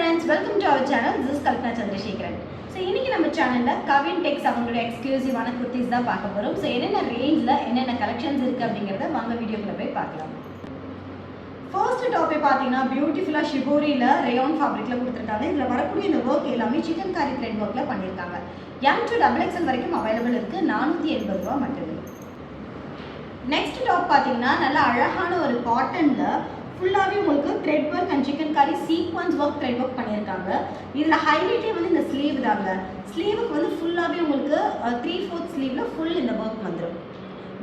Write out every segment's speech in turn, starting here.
friends, welcome to our channel. This is Kalpana Chandrasekharan. So இன்னைக்கு நம்ம சேனல்ல கவின் டெக்ஸ் அவங்களோட எக்ஸ்க்ளூசிவான குர்த்திஸ் தான் பார்க்க போறோம். So என்னென்ன ரேஞ்ச்ல என்னென்ன கலெக்ஷன்ஸ் இருக்கு அப்படிங்கறத வாங்க வீடியோக்குள்ள போய் பார்க்கலாம். ஃபர்ஸ்ட் டாப் பாத்தீங்கன்னா பியூட்டிஃபுல்லா ஷிபோரில ரேயான் ஃபேப்ரிக்ல கொடுத்திருக்காங்க. இதுல வரக்கூடிய இந்த வர்க் எல்லாமே சிக்கன் காரி த்ரெட் வர்க்ல பண்ணிருக்காங்க. M to XXL வரைக்கும் அவேலபிள் இருக்கு. 480 ரூபாய் மட்டுமே. நெக்ஸ்ட் டாப் பாத்தீங்கன்னா நல்ல அழகான ஒரு காட்டன்ல ஃபுல்லாவே உங்களுக்கு த்ரெட் வர்க் அண்ட் சிக்கன் காரி சீக்வென்ஸ் வர்க் த்ரெட் வர்க் பண்ணியிருக்காங்க. இதுல ஹைலைட்டே வந்து இந்த ஸ்லீவ் தாங்க. ஸ்லீவுக்கு வந்து ஃபுல்லாவே உங்களுக்கு 3/4 ஸ்லீவ்ல ஃபுல் இந்த வர்க் வந்துடும்.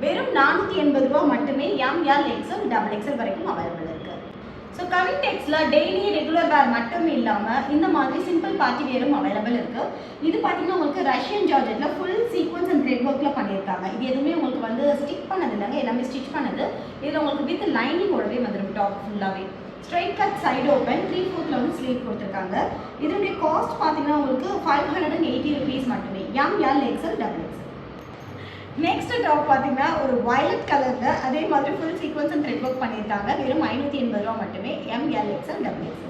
வெறும் 480 ரூபாய் மட்டுமே. M, L, XL, XXL வரைக்கும் அவைலபிள் இருக்கு. ஸோ கவின் டெக்ஸ்ல டெய்லி ரெகுலர் வேர் மட்டும் இல்லாம இந்த மாதிரி சிம்பிள் பார்ட்டி வேரும் அவைலபிள் இருக்கு. இது பார்த்தீங்கன்னா உங்களுக்கு ரஷ்யன் ஜார்ஜெட்ல ஃபுல் சீக்வென்ஸ் அண்ட் த்ரெட் ஒர்க்ல பண்ணியிருக்காங்க. இது எதுவுமே உங்களுக்கு வந்து ஸ்டிச் பண்ணது இல்லைங்க, எல்லாமே ஸ்டிச் பண்ணது. இதில் உங்களுக்கு வித் லைனிங்கோடவே வந்துடும். டாப் ஃபுல்லாகவே ஸ்ட்ரைட் கட் சைடு ஓப்பன் 3/4 வந்து ஸ்லீவ் கொடுத்துருக்காங்க. இதனுடைய காஸ்ட் பார்த்தீங்கன்னா உங்களுக்கு 580 ருபீஸ் மட்டுமே. M, L, XL, XXL. Next top பார்த்தீங்கன்னா ஒரு வயலட் கலர்ல அதே மாதிரி full sequence and thread work பண்ணியிருக்காங்க. வெறும் 580 ரூபாய் மட்டுமே. M, L, XL, XXL.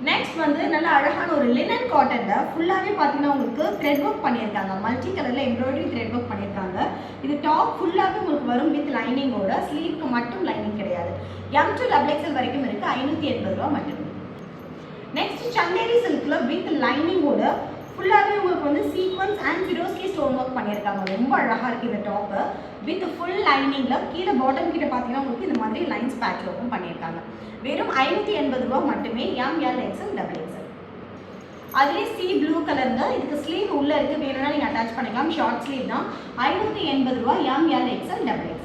Next வந்து நல்ல அழகான ஒரு லினன் காட்டன்ல ஃபுல்லாவே பார்த்தீங்கன்னா உங்களுக்கு த்ரெட் ஒர்க் பண்ணியிருக்காங்க. மல்டி கலர்ல எம்ப்ராய்டரி த்ரெட் ஒர்க் பண்ணியிருக்காங்க. இது டாப் ஃபுல்லாவே உங்களுக்கு வரும் வித் லைனிங்கோட. ஸ்லீவ்க்கு மட்டும் லைனிங் கிடையாது. M to XXL வரைக்கும் இருக்கு. 580 ரூபாய் மட்டுமே. நெக்ஸ்ட் சந்தேரி சில்க்ல வித் லைனிங்கோட ஃபுல்லாகவே உங்களுக்கு வந்து சீக்வன்ஸ் அண்ட் ஃபிரோஸ்கி ஸ்டோன் ஒர்க் பண்ணியிருக்காங்க. ரொம்ப அழகாக இருக்குது இந்த டாப்பு. வித் ஃபுல் லைனிங்கில் கீழே பாட்டம் கிட்ட பார்த்தீங்கன்னா உங்களுக்கு இந்த மாதிரி லைன்ஸ் பேட்ச் ஒர்க்கும் பண்ணியிருக்காங்க. வெறும் 580 ரூபாய் மட்டுமே. M, L, XL, XXL. அதுலேயே சி ப்ளூ கலருங்க. இதுக்கு ஸ்லீவ் உள்ளே இருக்குது, வேணும்னா நீங்கள் அட்டாச் பண்ணிக்கலாம். ஷார்ட் ஸ்லீவ் தான். 580 ரூபாய். M, L, XL, XXL.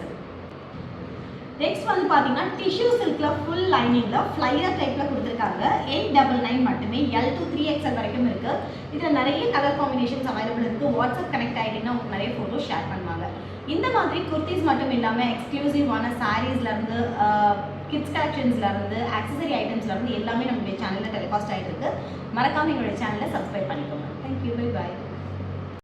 Next வந்து பார்த்தீங்கன்னா டிஷ்யூ சில்கில் ஃபுல் லைனிங்கில் ஃப்ளையர் டைப்பில் கொடுத்துருக்காங்க. 899 மட்டுமே. L to 3XL வரைக்கும் இருக்குது. இதில் நிறைய கலர் காம்பினேஷன்ஸ் அவைலபிள் இருக்குது. வாட்ஸ்அப் கனெக்ட் ஆகிட்டிங்கன்னா உங்களுக்கு நிறைய ஃபோட்டோஸ் ஷேர் பண்ணுவாங்க. இந்த மாதிரி குர்த்திஸ் மட்டும் இல்லாமல் எக்ஸ்க்ளூசிவான சாரீஸ்லேருந்து கிட்ஸ் கலெக்ஷன்ஸ்லேருந்து ஆக்சசரி ஐட்டம்ஸ்லேருந்து எல்லாமே நம்மளுடைய சேனலில் டெலிகாஸ்ட் ஆகிட்டு இருக்கு. மறக்காமல் எங்களுடைய சேனலை சப்ஸ்கிரைப் பண்ணிக்கோங்க. தேங்க்யூ. Bye bye.